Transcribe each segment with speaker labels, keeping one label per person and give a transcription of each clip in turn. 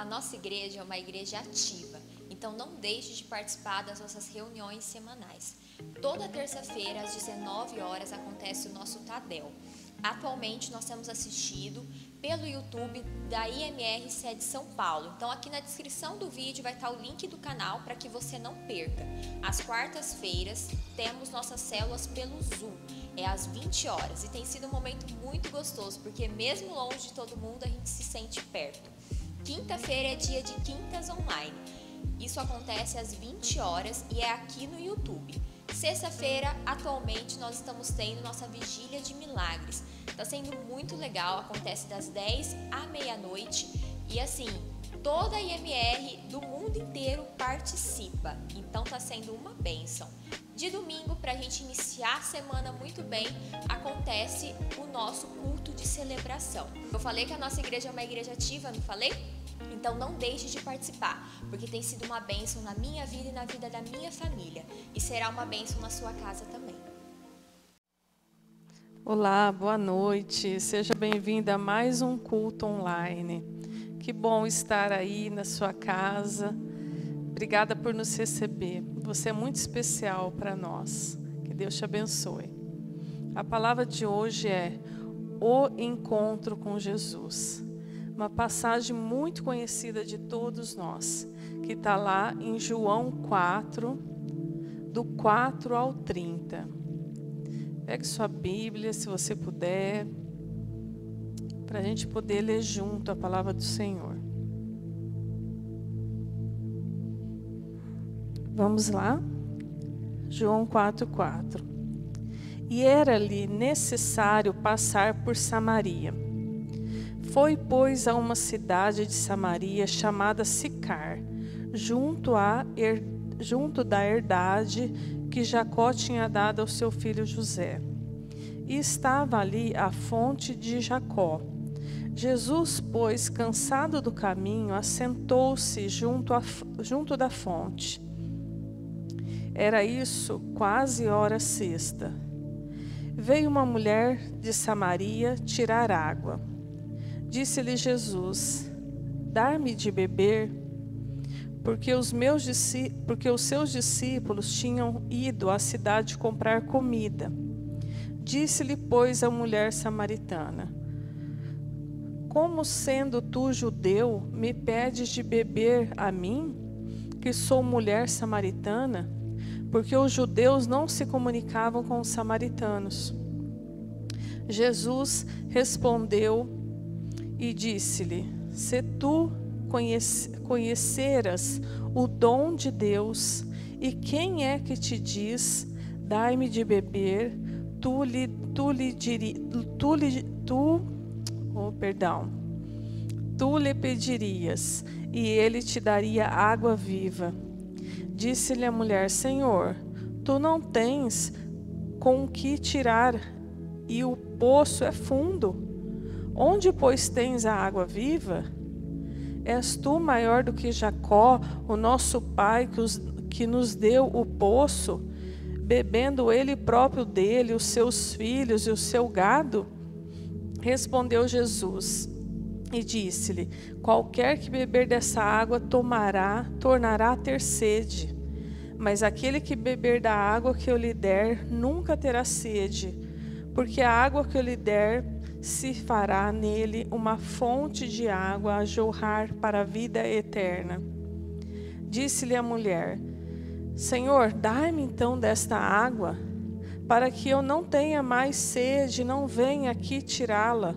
Speaker 1: A nossa igreja é uma igreja ativa, então não deixe de participar das nossas reuniões semanais. Toda terça-feira, às 19 horas, acontece o nosso Tadel. Atualmente, nós temos assistido pelo YouTube da IMR Sede São Paulo. Então, aqui na descrição do vídeo vai estar o link do canal para que você não perca. Às quartas-feiras, temos nossas células pelo Zoom. É às 20 horas e tem sido um momento muito gostoso, porque mesmo longe de todo mundo, a gente se sente perto. Quinta-feira é dia de quintas online. Isso acontece às 20 horas e é aqui no YouTube. Sexta-feira, atualmente, nós estamos tendo nossa Vigília de Milagres. Está sendo muito legal, acontece das 10 à meia-noite e assim, toda a IMR do mundo inteiro participa. Então está sendo uma bênção. De domingo, para a gente iniciar a semana muito bem, acontece o nosso culto de celebração. Eu falei que a nossa igreja é uma igreja ativa, não falei? Então não deixe de participar, porque tem sido uma bênção na minha vida e na vida da minha família. E será uma bênção na sua casa também.
Speaker 2: Olá, boa noite. Seja bem-vinda a mais um culto online. Que bom estar aí na sua casa. Obrigada por nos receber. Você é muito especial para nós. Que Deus te abençoe. A palavra de hoje é o encontro com Jesus. Uma passagem muito conhecida de todos nós, que está lá em João 4, do 4 ao 30. Pegue sua Bíblia, se você puder, para a gente poder ler junto a palavra do Senhor. Vamos lá? João 4:4. E era-lhe necessário passar por Samaria. Foi, pois, a uma cidade de Samaria chamada Sicar, junto da herdade que Jacó tinha dado ao seu filho José. E estava ali a fonte de Jacó. Jesus, pois, cansado do caminho, assentou-se junto da fonte. Era isso quase hora sexta. Veio uma mulher de Samaria tirar água. Disse-lhe Jesus: dar-me de beber, porque os seus discípulos tinham ido à cidade comprar comida. Disse-lhe, pois, a mulher samaritana: como sendo tu judeu, me pedes de beber a mim, que sou mulher samaritana? Porque os judeus não se comunicavam com os samaritanos. Jesus respondeu e disse-lhe: se tu conheceras o dom de Deus, e quem é que te diz, dai-me de beber, tu lhe pedirias, e ele te daria água viva. Disse-lhe a mulher: Senhor, tu não tens com que tirar, e o poço é fundo. Onde, pois, tens a água viva? És tu maior do que Jacó, o nosso pai, que nos deu o poço, bebendo ele próprio dele, os seus filhos e o seu gado? Respondeu Jesus e disse-lhe: qualquer que beber dessa água tornará a ter sede. Mas aquele que beber da água que eu lhe der, nunca terá sede, porque a água que eu lhe der se fará nele uma fonte de água a jorrar para a vida eterna. Disse-lhe a mulher: Senhor, dai-me então desta água, para que eu não tenha mais sede, não venha aqui tirá-la.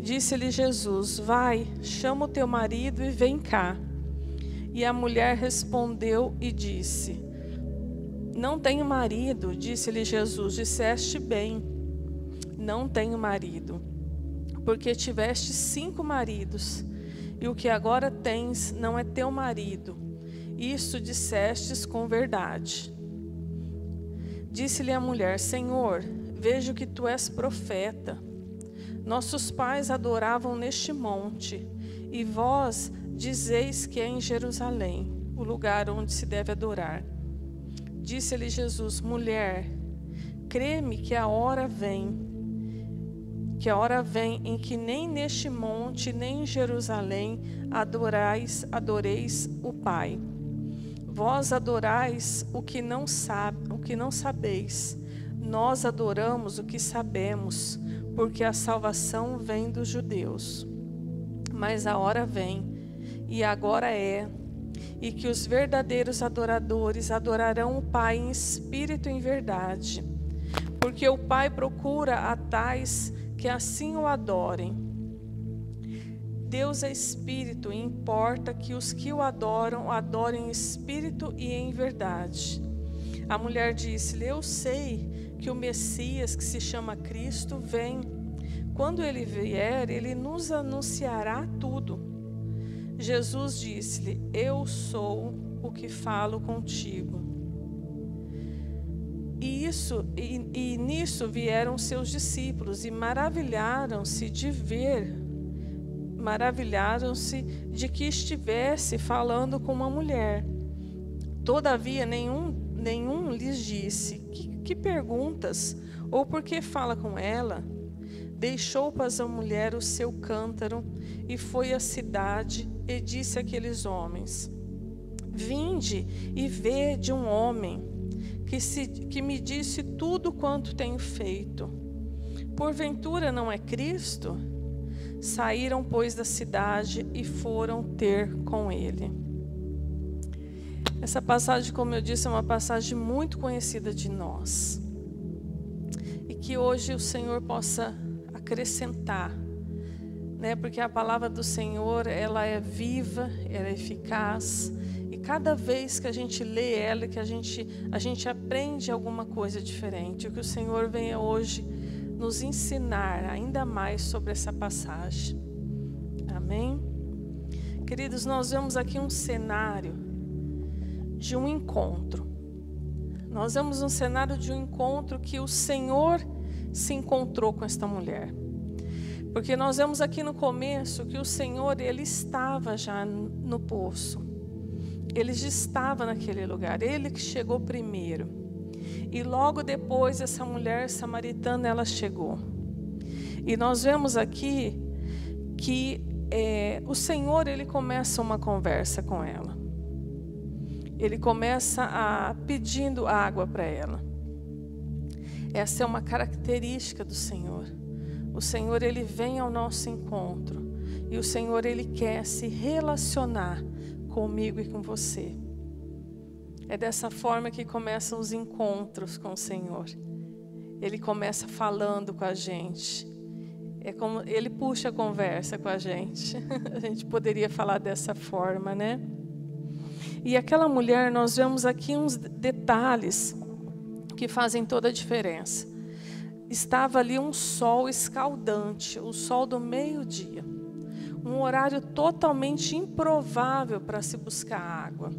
Speaker 2: Disse-lhe Jesus: vai, chama o teu marido e vem cá. E a mulher respondeu e disse: não tenho marido. Disse-lhe Jesus: disseste bem, não tenho marido, porque tiveste 5 maridos, e o que agora tens não é teu marido. Isso dissestes com verdade. Disse-lhe a mulher: Senhor, vejo que tu és profeta. Nossos pais adoravam neste monte, e vós dizeis que é em Jerusalém o lugar onde se deve adorar. Disse-lhe Jesus: mulher, crê-me que a hora vem, que a hora vem em que nem neste monte, nem em Jerusalém adoreis o Pai. Vós adorais o que não sabeis. Nós adoramos o que sabemos, porque a salvação vem dos judeus. Mas a hora vem, e agora é, e que os verdadeiros adoradores adorarão o Pai em espírito e em verdade, porque o Pai procura a tais que assim o adorem. Deus é espírito e importa que os que o adoram, adorem em espírito e em verdade. A mulher disse-lhe: eu sei que o Messias, que se chama Cristo, vem. Quando ele vier, ele nos anunciará tudo. Jesus disse-lhe: eu sou o que falo contigo. E nisso vieram seus discípulos e maravilharam-se de que estivesse falando com uma mulher. Todavia nenhum lhes disse: que perguntas? Ou por que fala com ela? Deixou, pois, a mulher o seu cântaro e foi à cidade e disse àqueles homens: vinde e vede um homem que me disse tudo quanto tenho feito. Porventura não é Cristo? Saíram, pois, da cidade e foram ter com ele. Essa passagem, como eu disse, é uma passagem muito conhecida de nós. E que hoje o Senhor possa acrescentar, né? Porque a palavra do Senhor, ela é viva, ela é eficaz. E cada vez que a gente lê ela, que a gente aprende alguma coisa diferente. Que o Senhor venha hoje nos ensinar ainda mais sobre essa passagem. Amém? Queridos, nós vemos aqui um cenário de um encontro. Nós vemos um cenário de um encontro que o Senhor se encontrou com esta mulher. Porque nós vemos aqui no começo que o Senhor, ele estava já no poço. Ele já estava naquele lugar, ele que chegou primeiro. E logo depois essa mulher samaritana, ela chegou. E nós vemos aqui que o Senhor, ele começa uma conversa com ela. Ele começa pedindo água para ela. Essa é uma característica do Senhor. O Senhor, ele vem ao nosso encontro. E o Senhor, ele quer se relacionar comigo e com você. É dessa forma que começam os encontros com o Senhor. Ele começa falando com a gente. É como ele puxa a conversa com a gente. A gente poderia falar dessa forma, né? E aquela mulher, nós vemos aqui uns detalhes que fazem toda a diferença. Estava ali um sol escaldante, o sol do meio-dia. Um horário totalmente improvável para se buscar água.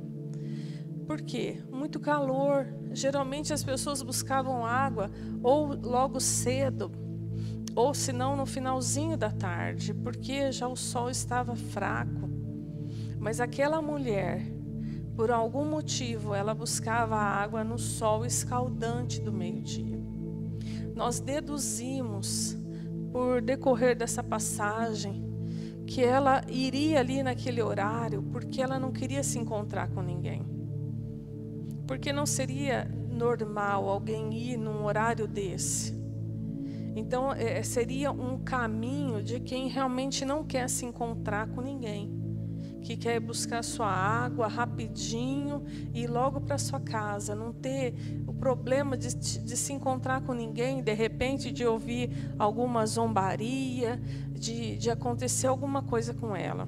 Speaker 2: Por quê? Muito calor. Geralmente as pessoas buscavam água ou logo cedo, ou se não no finalzinho da tarde, porque já o sol estava fraco. Mas aquela mulher, por algum motivo, ela buscava água no sol escaldante do meio-dia. Nós deduzimos, por decorrer dessa passagem, que ela iria ali naquele horário porque ela não queria se encontrar com ninguém. Porque não seria normal alguém ir num horário desse. Então, seria um caminho de quem realmente não quer se encontrar com ninguém. Que quer buscar sua água rapidinho e ir logo para sua casa. Não ter o problema de se encontrar com ninguém, de repente de ouvir alguma zombaria, de acontecer alguma coisa com ela.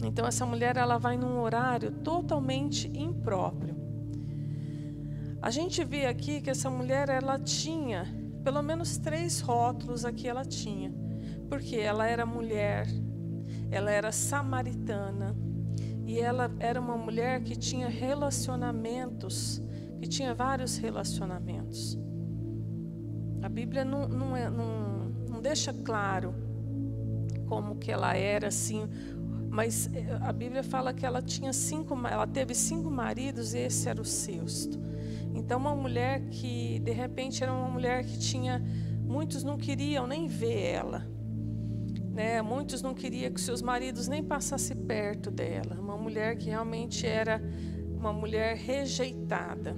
Speaker 2: Então essa mulher, ela vai num horário totalmente impróprio. A gente vê aqui que essa mulher, ela tinha pelo menos 3 rótulos aqui ela tinha. Porque ela era mulher, ela era samaritana e ela era uma mulher que tinha relacionamentos, que tinha vários relacionamentos. A Bíblia não deixa claro como que ela era assim, mas a Bíblia fala que ela teve 5 maridos e esse era o 6º. Então uma mulher que de repente era uma mulher que tinha muitos não queriam nem ver ela, né? Muitos não queriam que seus maridos nem passassem perto dela. Uma mulher que realmente era uma mulher rejeitada,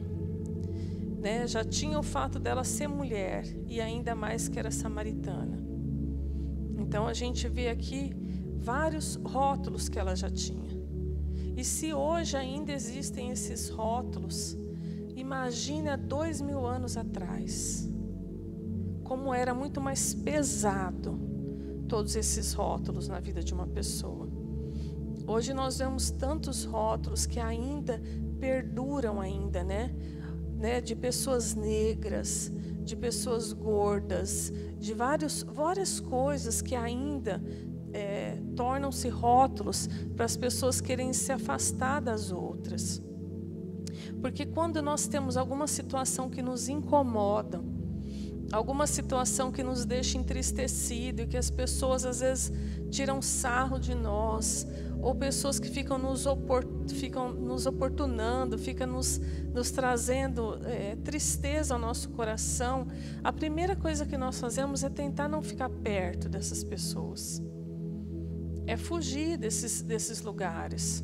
Speaker 2: né? Já tinha o fato dela ser mulher e ainda mais que era samaritana. Então a gente vê aqui vários rótulos que ela já tinha. E se hoje ainda existem esses rótulos, imagine há 2000 anos atrás, como era muito mais pesado todos esses rótulos na vida de uma pessoa. Hoje nós vemos tantos rótulos que ainda perduram ainda, né? De pessoas negras, de pessoas gordas, de várias coisas que ainda tornam-se rótulos para as pessoas querem se afastar das outras. Porque quando nós temos alguma situação que nos incomoda, alguma situação que nos deixa entristecido e que as pessoas às vezes tiram sarro de nós, ou pessoas que ficam nos oportunando, ficam nos trazendo tristeza ao nosso coração, a primeira coisa que nós fazemos é tentar não ficar perto dessas pessoas, é fugir desses lugares.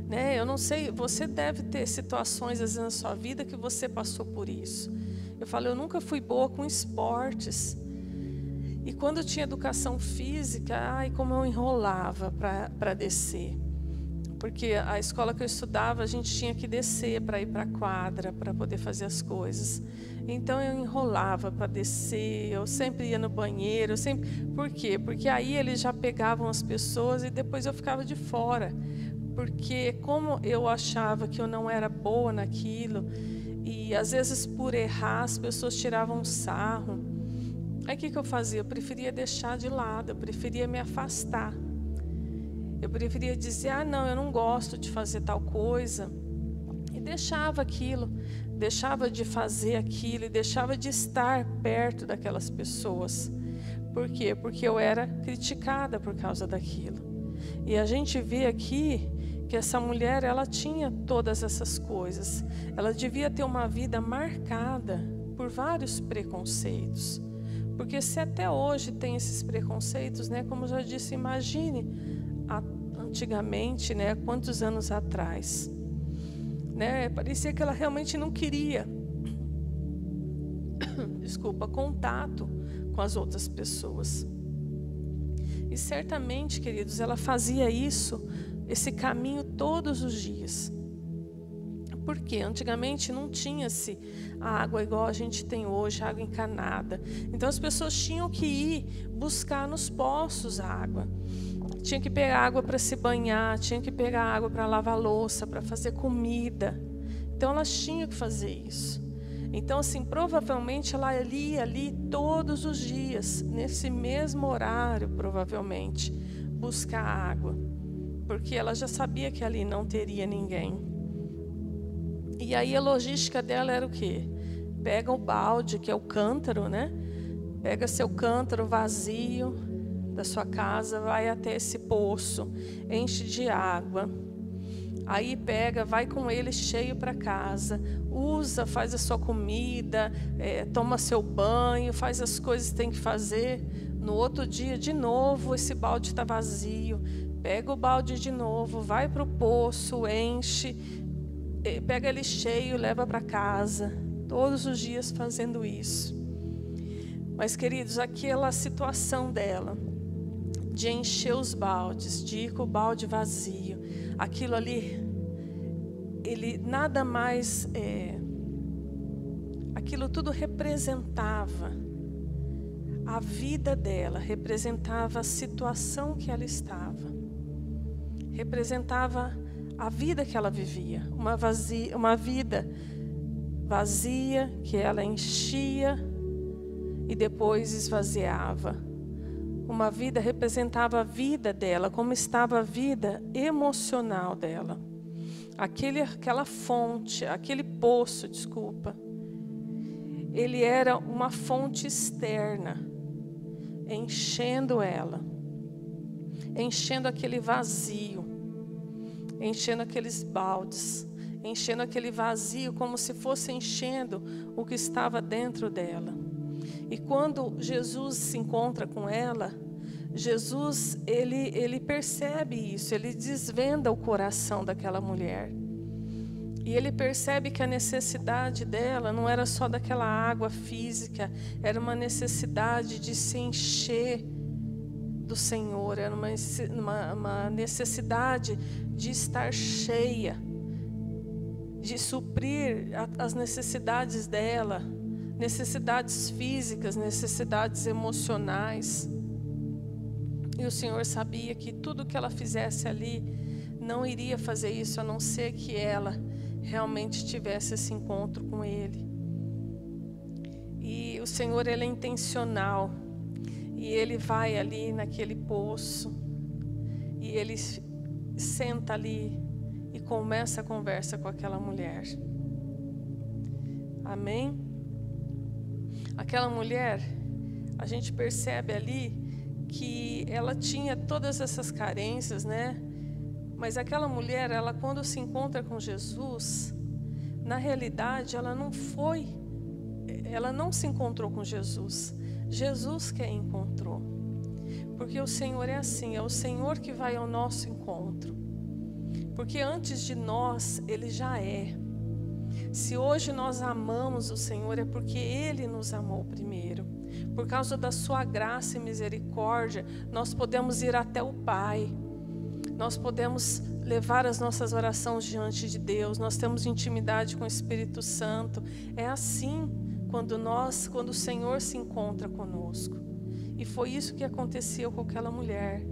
Speaker 2: Né? Eu não sei, você deve ter situações às vezes na sua vida que você passou por isso. Eu falo, eu nunca fui boa com esportes. E quando eu tinha educação física, ai, como eu enrolava para descer. Porque a escola que eu estudava, a gente tinha que descer para ir para a quadra, para poder fazer as coisas. Então eu enrolava para descer, eu sempre ia no banheiro, Por quê? Porque aí eles já pegavam as pessoas e depois eu ficava de fora. Porque como eu achava que eu não era boa naquilo, e às vezes por errar as pessoas tiravam sarro, aí o que eu fazia? Eu preferia deixar de lado, eu preferia me afastar. Eu preferia dizer, não, eu não gosto de fazer tal coisa. E deixava aquilo, deixava de fazer aquilo e deixava de estar perto daquelas pessoas. Por quê? Porque eu era criticada por causa daquilo. E a gente vê aqui que essa mulher, ela tinha todas essas coisas. Ela devia ter uma vida marcada por vários preconceitos. Porque se até hoje tem esses preconceitos, né, como eu já disse, imagine antigamente, né, quantos anos atrás. Né, parecia que ela realmente não queria, contato com as outras pessoas. E certamente, queridos, ela fazia esse caminho todos os dias. Porque antigamente não tinha-se água igual a gente tem hoje, água encanada. Então as pessoas tinham que ir buscar nos poços água. Tinha que pegar água para se banhar, tinha que pegar água para lavar louça, para fazer comida. Então elas tinham que fazer isso. Então assim, provavelmente ela ia ali todos os dias, nesse mesmo horário, provavelmente, buscar água. Porque ela já sabia que ali não teria ninguém. E aí a logística dela era o quê? Pega o balde, que é o cântaro, né? Pega seu cântaro vazio da sua casa, vai até esse poço, enche de água. Aí pega, vai com ele cheio para casa, usa, faz a sua comida, toma seu banho, faz as coisas que tem que fazer. No outro dia, de novo, esse balde está vazio. Pega o balde de novo, vai para o poço, enche, pega ele cheio, leva para casa. Todos os dias fazendo isso. Mas, queridos, aquela situação dela, de encher os baldes, de ir com o balde vazio, aquilo ali, ele nada mais, aquilo tudo representava a vida dela, representava a situação que ela estava, representava a vida que ela vivia, uma vida vazia que ela enchia e depois esvaziava. Uma vida representava a vida dela, como estava a vida emocional dela. Aquela fonte, aquele poço, ele era uma fonte externa, enchendo ela, enchendo aquele vazio, enchendo aqueles baldes, enchendo aquele vazio como se fosse enchendo o que estava dentro dela. E quando Jesus se encontra com ela, Jesus, ele percebe isso, ele desvenda o coração daquela mulher. E ele percebe que a necessidade dela não era só daquela água física, era uma necessidade de se encher do Senhor, era uma necessidade de estar cheia, de suprir as necessidades dela, necessidades físicas, necessidades emocionais. E o Senhor sabia que tudo que ela fizesse ali não iria fazer isso, a não ser que ela realmente tivesse esse encontro com Ele. E o Senhor, Ele é intencional. E Ele vai ali naquele poço. E Ele senta ali e começa a conversa com aquela mulher. Amém? Aquela mulher, a gente percebe ali que ela tinha todas essas carências, né? Mas aquela mulher, ela quando se encontra com Jesus, na realidade ela não se encontrou com Jesus. Jesus que a encontrou. Porque o Senhor é assim, é o Senhor que vai ao nosso encontro. Porque antes de nós, Ele já é. Se hoje nós amamos o Senhor, é porque Ele nos amou primeiro. Por causa da sua graça e misericórdia, nós podemos ir até o Pai. Nós podemos levar as nossas orações diante de Deus. Nós temos intimidade com o Espírito Santo. É assim quando o Senhor se encontra conosco. E foi isso que aconteceu com aquela mulher.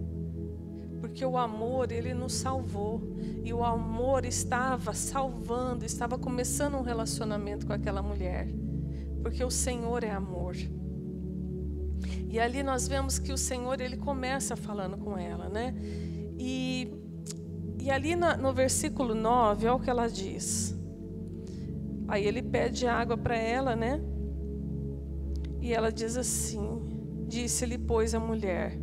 Speaker 2: Porque o amor, Ele nos salvou. E o amor estava salvando, estava começando um relacionamento com aquela mulher. Porque o Senhor é amor. E ali nós vemos que o Senhor, Ele começa falando com ela, né? E ali no versículo 9, olha o que ela diz. Aí Ele pede água para ela, né? E ela diz assim: disse-lhe, pois, a mulher: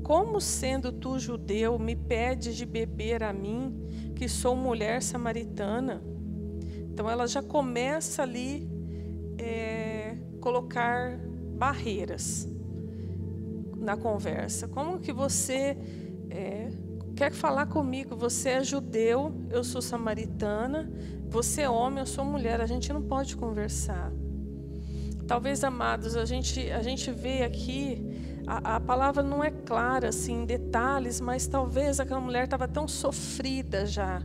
Speaker 2: como sendo tu judeu, me pedes de beber a mim, que sou mulher samaritana? Então ela já começa ali colocar barreiras na conversa. Como que você quer falar comigo? Você é judeu, eu sou samaritana, você é homem, eu sou mulher, a gente não pode conversar. Talvez, amados, a gente vê aqui, a palavra não é clara assim, em detalhes, mas talvez aquela mulher estava tão sofrida já,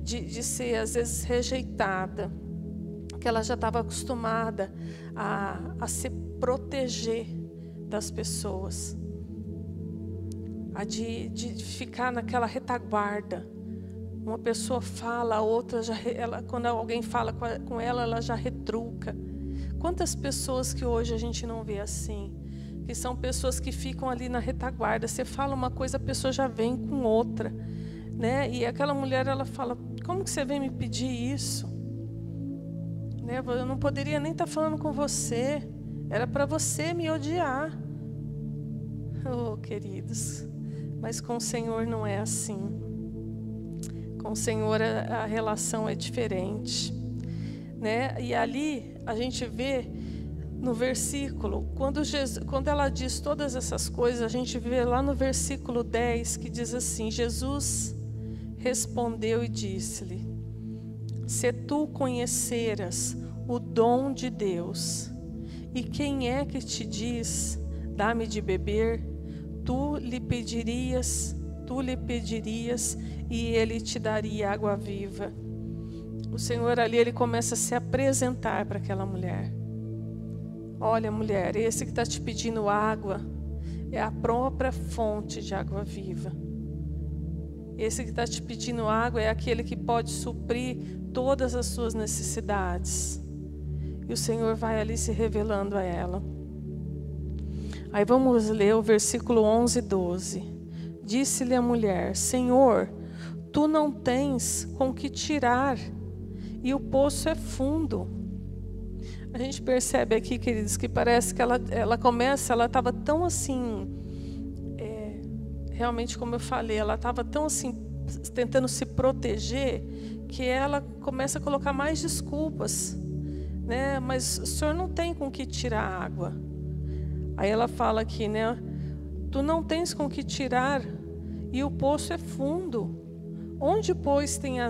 Speaker 2: de ser às vezes rejeitada, que ela já estava acostumada a se proteger das pessoas, de ficar naquela retaguarda. Uma pessoa fala, a outra quando alguém fala com ela, ela já retruca. Quantas pessoas que hoje a gente não vê assim, que são pessoas que ficam ali na retaguarda. Você fala uma coisa, a pessoa já vem com outra, né? E aquela mulher, ela fala: como que você vem me pedir isso? Né? Eu não poderia nem estar falando com você, era para você me odiar. Oh, queridos, mas com o Senhor não é assim. Com o Senhor a relação é diferente, né? E ali a gente vê no versículo, quando ela diz todas essas coisas, a gente vê lá no versículo 10 que diz assim: Jesus respondeu e disse-lhe: se tu conheceras o dom de Deus, e quem é que te diz, dá-me de beber, tu lhe pedirias e ele te daria água viva. O Senhor ali, Ele começa a se apresentar para aquela mulher. Olha, mulher, esse que está te pedindo água é a própria fonte de água viva. Esse que está te pedindo água é aquele que pode suprir todas as suas necessidades. E o Senhor vai ali se revelando a ela. Aí vamos ler o versículo 11 e 12. Disse-lhe a mulher: Senhor, tu não tens com que tirar, e o poço é fundo. A gente percebe aqui, queridos, que parece que ela estava tão assim, realmente como eu falei, ela estava tão assim, tentando se proteger, que ela começa a colocar mais desculpas, né? Mas o senhor não tem com que tirar água. Aí ela fala aqui, né? Tu não tens com que tirar e o poço é fundo. Onde, pois, tem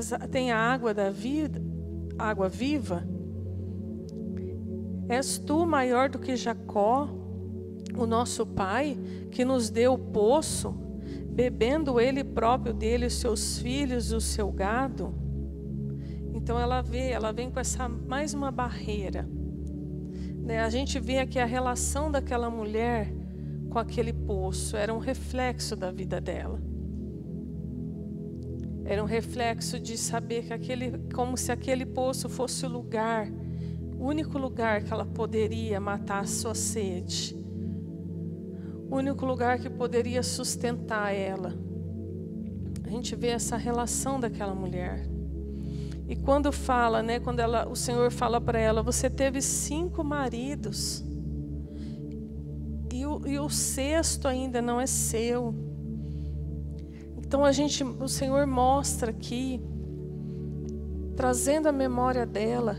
Speaker 2: a água da vida, água viva? És tu maior do que Jacó, o nosso pai, que nos deu o poço, bebendo ele próprio dele, os seus filhos, o seu gado? Então ela vem com essa mais uma barreira, né? A gente vê aqui a relação daquela mulher com aquele poço, era um reflexo da vida dela. Era um reflexo de saber que como se aquele poço fosse o único lugar que ela poderia matar a sua sede. O único lugar que poderia sustentar ela. A gente vê essa relação daquela mulher. E quando fala, né, o Senhor fala para ela, você teve 5 maridos. E o 6º ainda não é seu. Então o Senhor mostra aqui, trazendo a memória dela,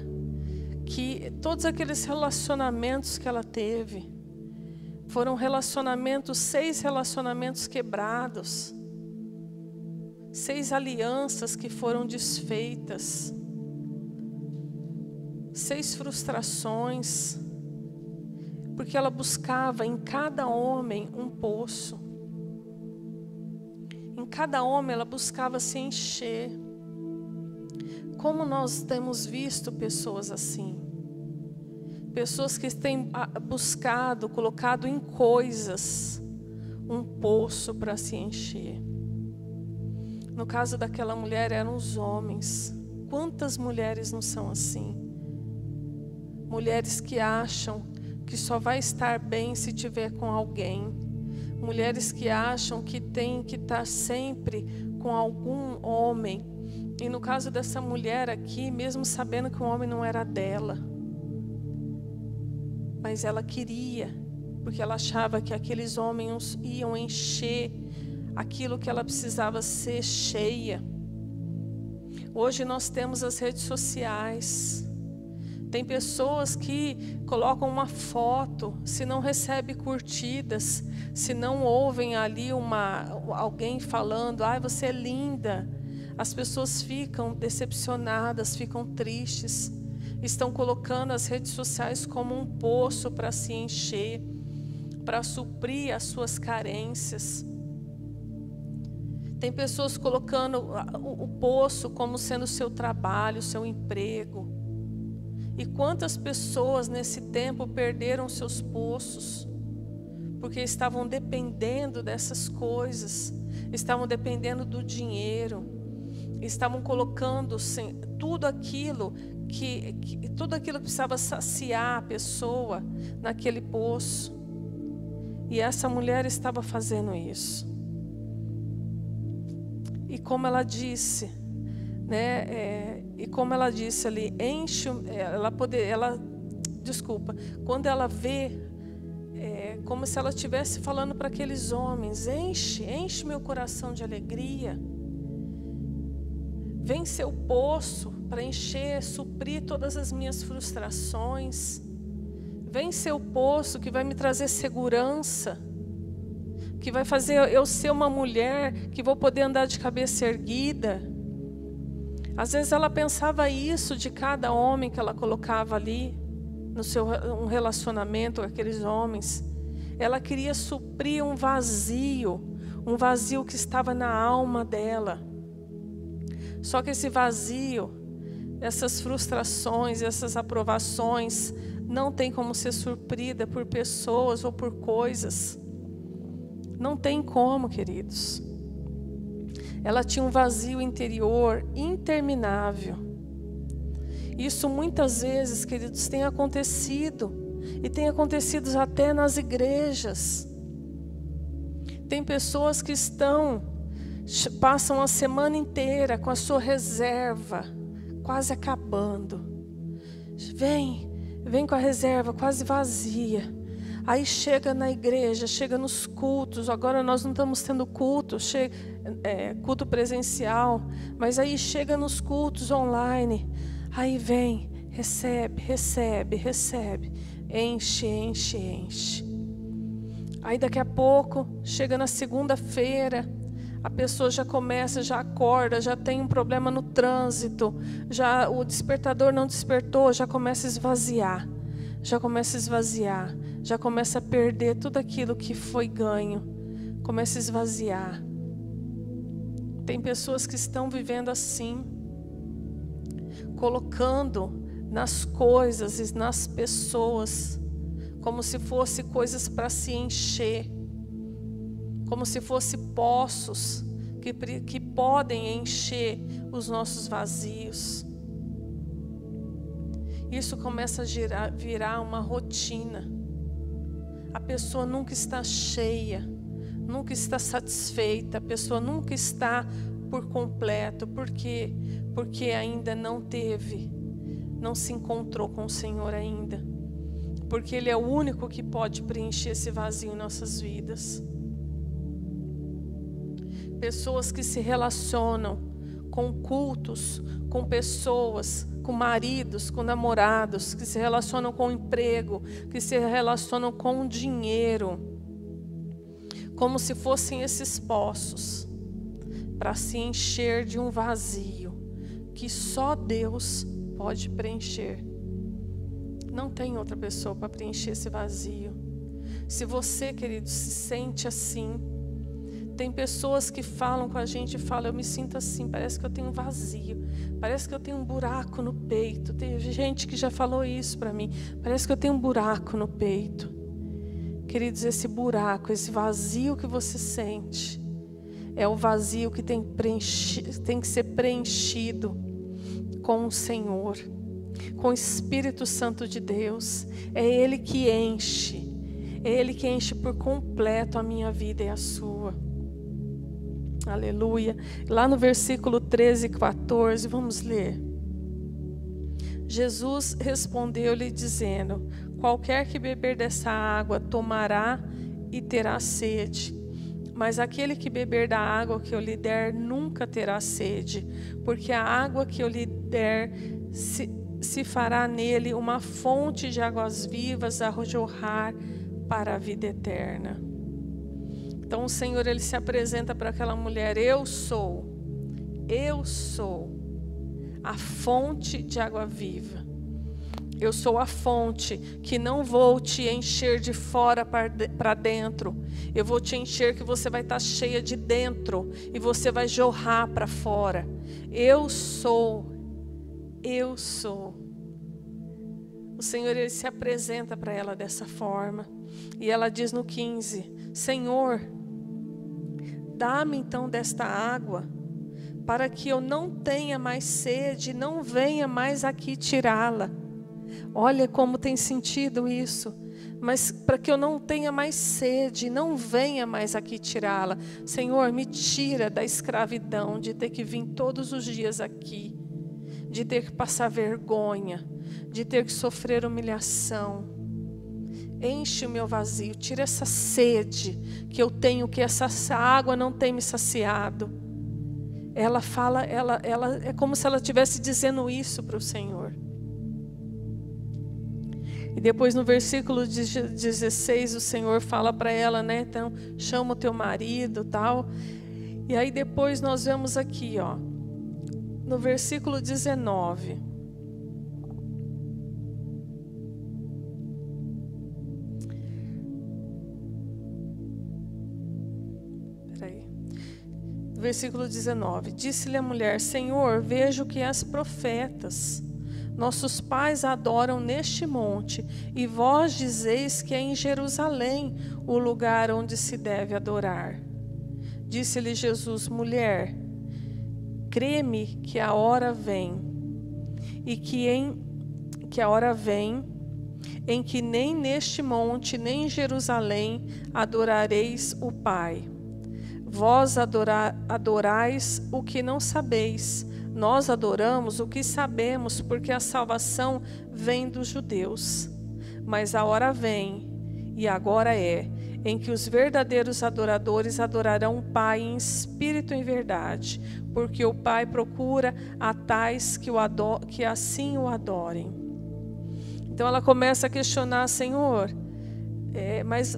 Speaker 2: que todos aqueles relacionamentos que ela teve, foram 6 relacionamentos quebrados, 6 alianças que foram desfeitas, 6 frustrações, porque ela buscava em cada homem um poço. Em cada homem ela buscava se encher. Como nós temos visto pessoas assim? Pessoas que têm buscado, colocado em coisas, um poço para se encher. No caso daquela mulher eram os homens. Quantas mulheres não são assim? Mulheres que acham que só vai estar bem se tiver com alguém. Mulheres que acham que tem que estar sempre com algum homem. E no caso dessa mulher aqui, mesmo sabendo que o homem não era dela, mas ela queria, porque ela achava que aqueles homens iam encher aquilo que ela precisava ser cheia. Hoje nós temos as redes sociais. Tem pessoas que colocam uma foto, se não recebe curtidas, se não ouvem ali alguém falando, você é linda, as pessoas ficam decepcionadas, ficam tristes, estão colocando as redes sociais como um poço para se encher, para suprir as suas carências. Tem pessoas colocando o poço como sendo o seu trabalho, o seu emprego. E quantas pessoas nesse tempo perderam seus poços, porque estavam dependendo dessas coisas, estavam dependendo do dinheiro, estavam colocando tudo aquilo que precisava saciar a pessoa naquele poço. E essa mulher estava fazendo isso. E como ela disse, né? E como ela disse ali, quando ela vê, como se ela estivesse falando para aqueles homens, enche meu coração de alegria. Vem seu poço para encher, suprir todas as minhas frustrações. Vem seu poço que vai me trazer segurança, que vai fazer eu ser uma mulher que vou poder andar de cabeça erguida. Às vezes ela pensava isso de cada homem que ela colocava ali no seu relacionamento com aqueles homens. Ela queria suprir um vazio que estava na alma dela. Só que esse vazio, essas frustrações, essas aprovações, não tem como ser suprida por pessoas ou por coisas. Não tem como, queridos. Ela tinha um vazio interior interminável. Isso muitas vezes, queridos, tem acontecido. E tem acontecido até nas igrejas. Tem pessoas que passam a semana inteira com a sua reserva quase acabando. Vem com a reserva quase vazia. Aí chega na igreja, chega nos cultos. Agora nós não estamos tendo culto culto presencial, mas aí chega nos cultos online. Aí vem Recebe, recebe, recebe. Enche, enche, enche. Aí daqui a pouco, chega na segunda-feira, a pessoa já começa, já acorda, já tem um problema no trânsito, já o despertador não despertou, já começa a esvaziar. Já começa a esvaziar, já começa a perder tudo aquilo que foi ganho. Começa a esvaziar. Tem pessoas que estão vivendo assim, colocando nas coisas e nas pessoas, como se fosse coisas para se encher, como se fosse poços que podem encher os nossos vazios. Isso começa a virar uma rotina. A pessoa nunca está cheia, nunca está satisfeita, a pessoa nunca está por completo. Por quê? Porque ainda não se encontrou com o Senhor ainda. Porque Ele é o único que pode preencher esse vazio em nossas vidas. Pessoas que se relacionam com cultos, com pessoas, com maridos, com namorados, que se relacionam com emprego, que se relacionam com dinheiro, como se fossem esses poços, para se encher de um vazio que só Deus pode preencher. Não tem outra pessoa para preencher esse vazio. Se você, querido, se sente assim, tem pessoas que falam com a gente e falam: eu me sinto assim, parece que eu tenho um vazio, parece que eu tenho um buraco no peito. Tem gente que já falou isso para mim, parece que eu tenho um buraco no peito. Queridos, esse buraco, esse vazio que você sente, é o vazio que tem que ser preenchido com o Senhor, com o Espírito Santo de Deus. É Ele que enche, é Ele que enche por completo a minha vida e a sua. Aleluia. Lá no versículo 13 e 14, vamos ler. Jesus respondeu-lhe dizendo: qualquer que beber dessa água tomará e terá sede. Mas aquele que beber da água que eu lhe der nunca terá sede, porque a água que eu lhe der se fará nele uma fonte de águas vivas a jorrar para a vida eterna. Então o Senhor, Ele se apresenta para aquela mulher: eu sou a fonte de água viva. Eu sou a fonte que não vou te encher de fora para dentro. Eu vou te encher que você vai estar cheia de dentro e você vai jorrar para fora. Eu sou. O Senhor, Ele se apresenta para ela dessa forma. E ela diz no 15: Senhor, dá-me então desta água, para que eu não tenha mais sede, não venha mais aqui tirá-la. Olha como tem sentido isso. Mas para que eu não tenha mais sede, não venha mais aqui tirá-la. Senhor, me tira da escravidão de ter que vir todos os dias aqui, de ter que passar vergonha, de ter que sofrer humilhação. Enche o meu vazio, tira essa sede que eu tenho, que essa água não tem me saciado. Ela fala, ela é como se ela estivesse dizendo isso para o Senhor. E depois no versículo 16 o Senhor fala para ela, né? Então, chama o teu marido, tal. E aí depois nós vemos aqui, ó, no versículo 19. Versículo 19, disse-lhe a mulher: Senhor, vejo que és profetas. Nossos pais adoram neste monte, e vós dizeis que é em Jerusalém o lugar onde se deve adorar. Disse-lhe Jesus: mulher, crê-me que a hora vem, e que a hora vem em que nem neste monte, nem em Jerusalém adorareis o Pai. Vós adorais o que não sabeis, nós adoramos o que sabemos, porque a salvação vem dos judeus. Mas a hora vem, e agora é, em que os verdadeiros adoradores adorarão o Pai em espírito e em verdade, porque o Pai procura a tais que assim o adorem. Então ela começa a questionar: Senhor, mas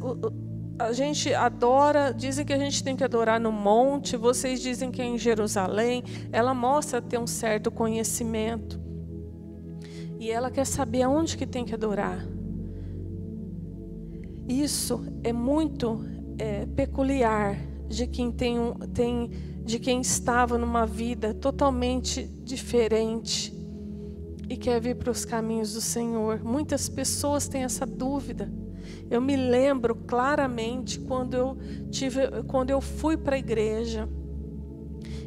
Speaker 2: a gente adora, dizem que a gente tem que adorar no monte, vocês dizem que é em Jerusalém. Ela mostra ter um certo conhecimento. E ela quer saber aonde que tem que adorar. Isso é muito peculiar de quem de quem estava numa vida totalmente diferente e quer vir para os caminhos do Senhor. Muitas pessoas têm essa dúvida. Eu me lembro claramente quando eu fui para a igreja.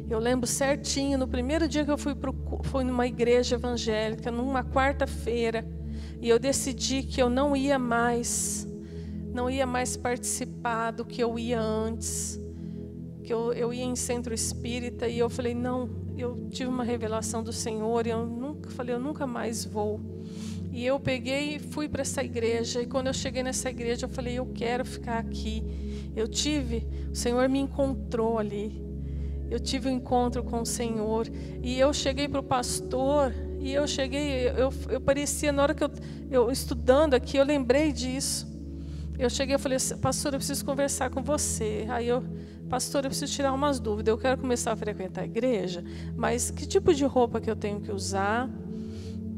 Speaker 2: Eu lembro certinho, no primeiro dia que eu fui numa igreja evangélica, numa quarta-feira, e eu decidi que eu não ia mais participar do que eu ia antes, que eu ia em centro espírita, e eu falei, não, eu tive uma revelação do Senhor, e eu nunca mais vou. E eu peguei e fui para essa igreja, e quando eu cheguei nessa igreja, eu falei, eu quero ficar aqui. O Senhor me encontrou ali. Eu tive um encontro com o Senhor, e eu cheguei para o pastor, e eu parecia, na hora que eu estudando aqui, eu lembrei disso. Eu cheguei e falei, pastor, eu preciso conversar com você. Aí pastor, eu preciso tirar umas dúvidas, eu quero começar a frequentar a igreja, mas que tipo de roupa que eu tenho que usar?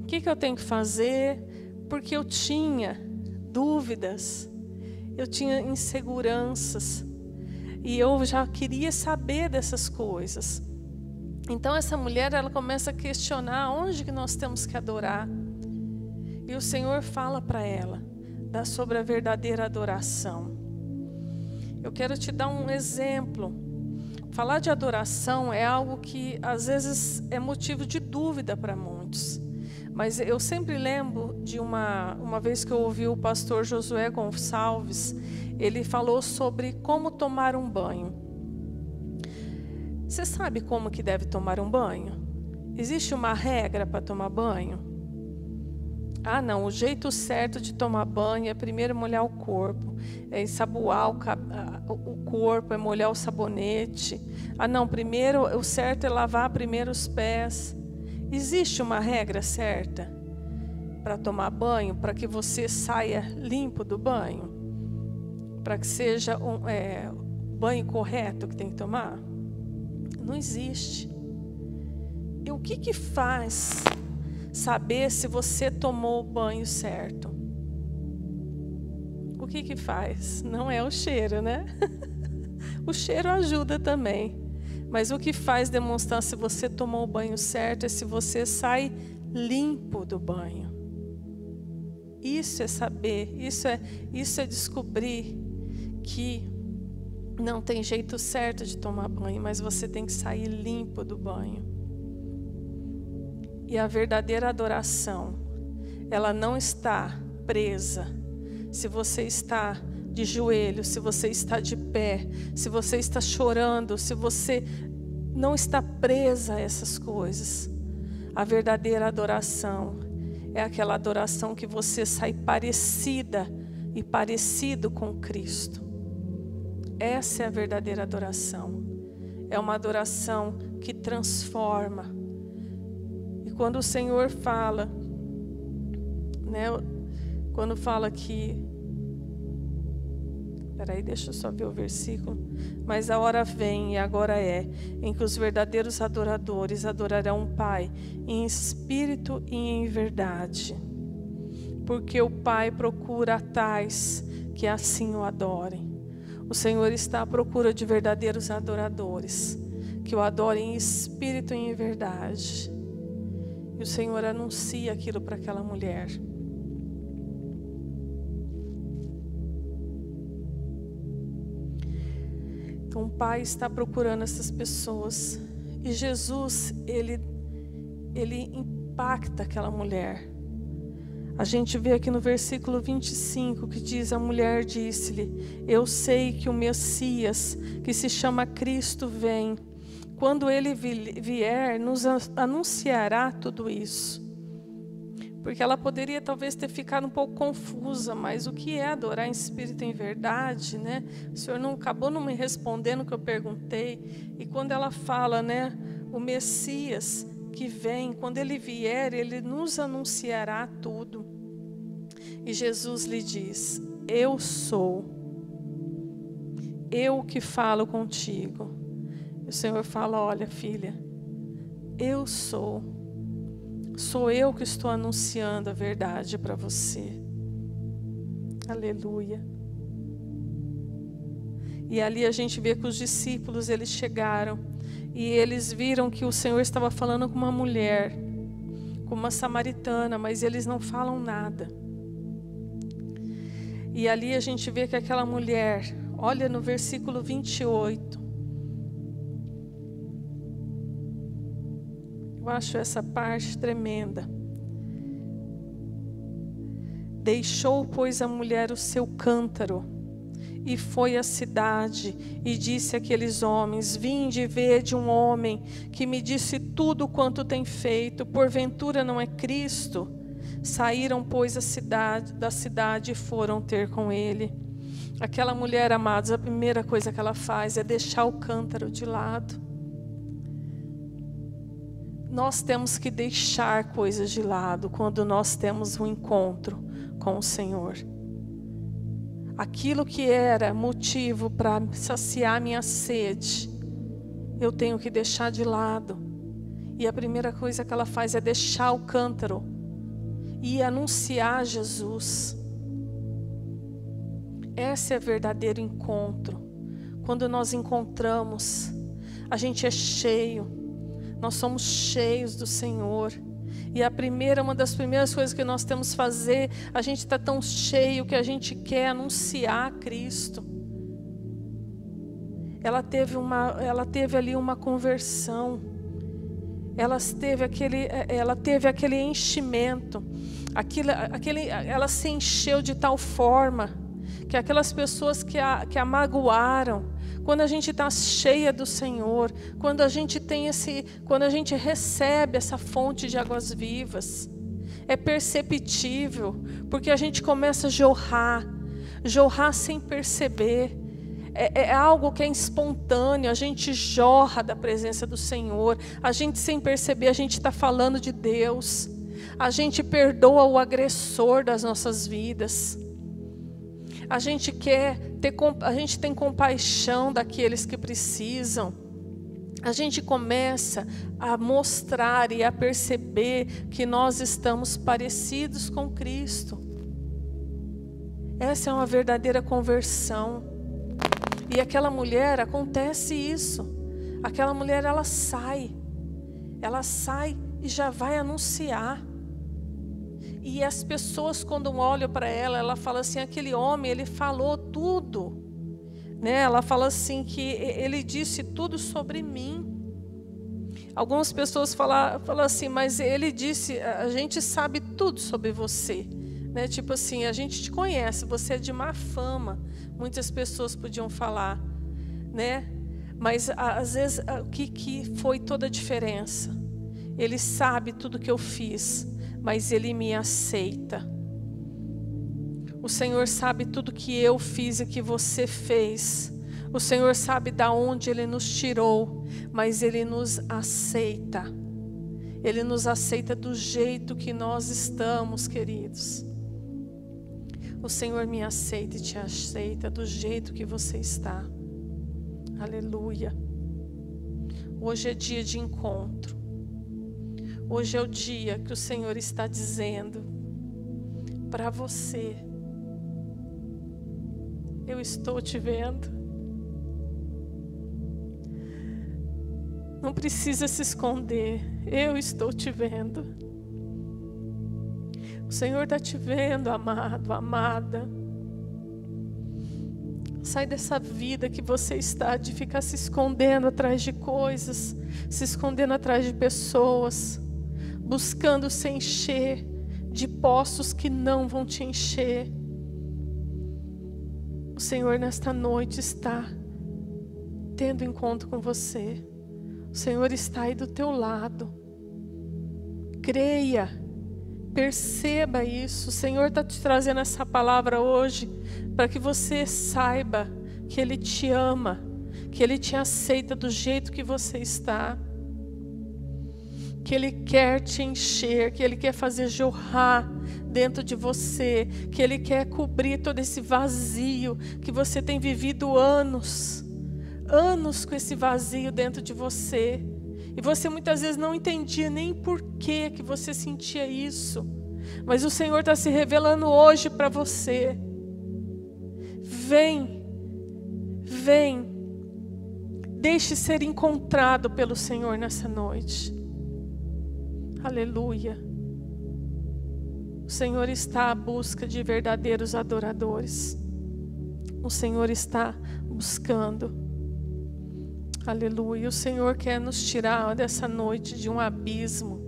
Speaker 2: O que eu tenho que fazer? Porque eu tinha dúvidas, eu tinha inseguranças, e eu já queria saber dessas coisas. Então essa mulher, ela começa a questionar onde que nós temos que adorar. E o Senhor fala para ela sobre a verdadeira adoração. Eu quero te dar um exemplo. Falar de adoração é algo que às vezes é motivo de dúvida para muitos. Mas eu sempre lembro de uma vez que eu ouvi o pastor Josué Gonçalves. Ele falou sobre como tomar um banho. Você sabe como que deve tomar um banho? Existe uma regra para tomar banho? Ah, não, o jeito certo de tomar banho é primeiro molhar o corpo, é ensaboar o corpo, é molhar o sabonete. Ah, não, primeiro o certo é lavar primeiro os pés. Existe uma regra certa para tomar banho, para que você saia limpo do banho? Para que seja o banho correto que tem que tomar? Não existe. E o que faz saber se você tomou o banho certo? O que faz? Não é o cheiro, né? O cheiro ajuda também. Mas o que faz demonstrar se você tomou o banho certo é se você sai limpo do banho. Isso é saber, isso é descobrir que não tem jeito certo de tomar banho, mas você tem que sair limpo do banho. E a verdadeira adoração, ela não está presa. Se você está de joelho, se você está de pé, se você está chorando, se você não está presa a essas coisas. A verdadeira adoração é aquela adoração que você sai parecida e parecido com Cristo. Essa é a verdadeira adoração. É uma adoração que transforma. E quando o Senhor fala, né, quando fala que... Peraí, deixa eu só ver o versículo. Mas a hora vem, e agora é, em que os verdadeiros adoradores adorarão o Pai em espírito e em verdade. Porque o Pai procura tais que assim o adorem. O Senhor está à procura de verdadeiros adoradores, que o adorem em espírito e em verdade. E o Senhor anuncia aquilo para aquela mulher. Então o Pai está procurando essas pessoas. E Jesus, ele impacta aquela mulher. A gente vê aqui no versículo 25 que diz: a mulher disse-lhe: eu sei que o Messias, que se chama Cristo, vem. Quando ele vier, nos anunciará tudo isso. Porque ela poderia talvez ter ficado um pouco confusa, mas o que é adorar em espírito e em verdade, né? O Senhor acabou não me respondendo o que eu perguntei. E quando ela fala, né, o Messias que vem, quando ele vier, ele nos anunciará tudo. E Jesus lhe diz: eu sou, eu que falo contigo. E o Senhor fala: olha, filha, eu sou eu que estou anunciando a verdade para você. Aleluia. E ali a gente vê que os discípulos, eles chegaram e eles viram que o Senhor estava falando com uma mulher, com uma samaritana, mas eles não falam nada. E ali a gente vê que aquela mulher, olha no versículo 28. Eu acho essa parte tremenda. Deixou, pois, a mulher o seu cântaro e foi à cidade e disse àqueles homens: vinde e vede um homem que me disse tudo quanto tem feito, porventura não é Cristo? Saíram, pois, da cidade e foram ter com ele. Aquela mulher, amados, a primeira coisa que ela faz é deixar o cântaro de lado. Nós temos que deixar coisas de lado quando nós temos um encontro com o Senhor. Aquilo que era motivo para saciar minha sede, eu tenho que deixar de lado. E a primeira coisa que ela faz é deixar o cântaro e anunciar Jesus. Esse é o verdadeiro encontro. Quando nós encontramos, a gente é cheio. Nós somos cheios do Senhor. E uma das primeiras coisas que nós temos que fazer, a gente está tão cheio que a gente quer anunciar Cristo. Ela teve ali uma conversão. Ela teve aquele enchimento. Ela se encheu de tal forma que aquelas pessoas que a magoaram, quando a gente está cheia do Senhor, quando a gente recebe essa fonte de águas vivas, é perceptível, porque a gente começa a jorrar sem perceber. É algo que é espontâneo, a gente jorra da presença do Senhor, a gente sem perceber, a gente está falando de Deus, a gente perdoa o agressor das nossas vidas. A gente tem compaixão daqueles que precisam. A gente começa a mostrar e a perceber que nós estamos parecidos com Cristo. Essa é uma verdadeira conversão. E aquela mulher, acontece isso. Aquela mulher, ela sai e já vai anunciar. E as pessoas, quando olham para ela fala assim: aquele homem, ele falou tudo, né? Ela fala assim que ele disse tudo sobre mim. Algumas pessoas falam assim: mas ele disse, a gente sabe tudo sobre você, né? Tipo assim, a gente te conhece, você é de má fama. Muitas pessoas podiam falar, né? Mas às vezes o que foi toda a diferença? Ele sabe tudo que eu fiz, mas Ele me aceita. O Senhor sabe tudo que eu fiz e que você fez. O Senhor sabe de onde Ele nos tirou, mas Ele nos aceita. Ele nos aceita do jeito que nós estamos, queridos. O Senhor me aceita e te aceita do jeito que você está. Aleluia. Hoje é dia de encontro. Hoje é o dia que o Senhor está dizendo para você: eu estou te vendo. Não precisa se esconder, eu estou te vendo. O Senhor está te vendo, amado, amada. Sai dessa vida que você está de ficar se escondendo atrás de coisas, se escondendo atrás de pessoas, buscando se encher de poços que não vão te encher. O Senhor nesta noite está tendo encontro com você. O Senhor está aí do teu lado. Creia, perceba isso. O Senhor está te trazendo essa palavra hoje para que você saiba que Ele te ama, que Ele te aceita do jeito que você está, que que Ele quer te encher, que Ele quer fazer jorrar dentro de você, que Ele quer cobrir todo esse vazio que você tem vivido anos com esse vazio dentro de você. E você muitas vezes não entendia nem por que você sentia isso. Mas o Senhor está se revelando hoje para você. Vem, deixe ser encontrado pelo Senhor nessa noite. Aleluia. O Senhor está à busca de verdadeiros adoradores. O Senhor está buscando. Aleluia. O Senhor quer nos tirar dessa noite de um abismo.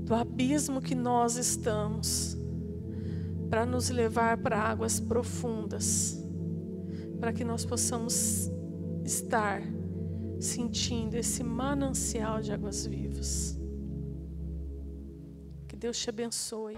Speaker 2: Do abismo que nós estamos. Para nos levar para águas profundas. Para que nós possamos estar sentindo esse manancial de águas vivas. Que Deus te abençoe.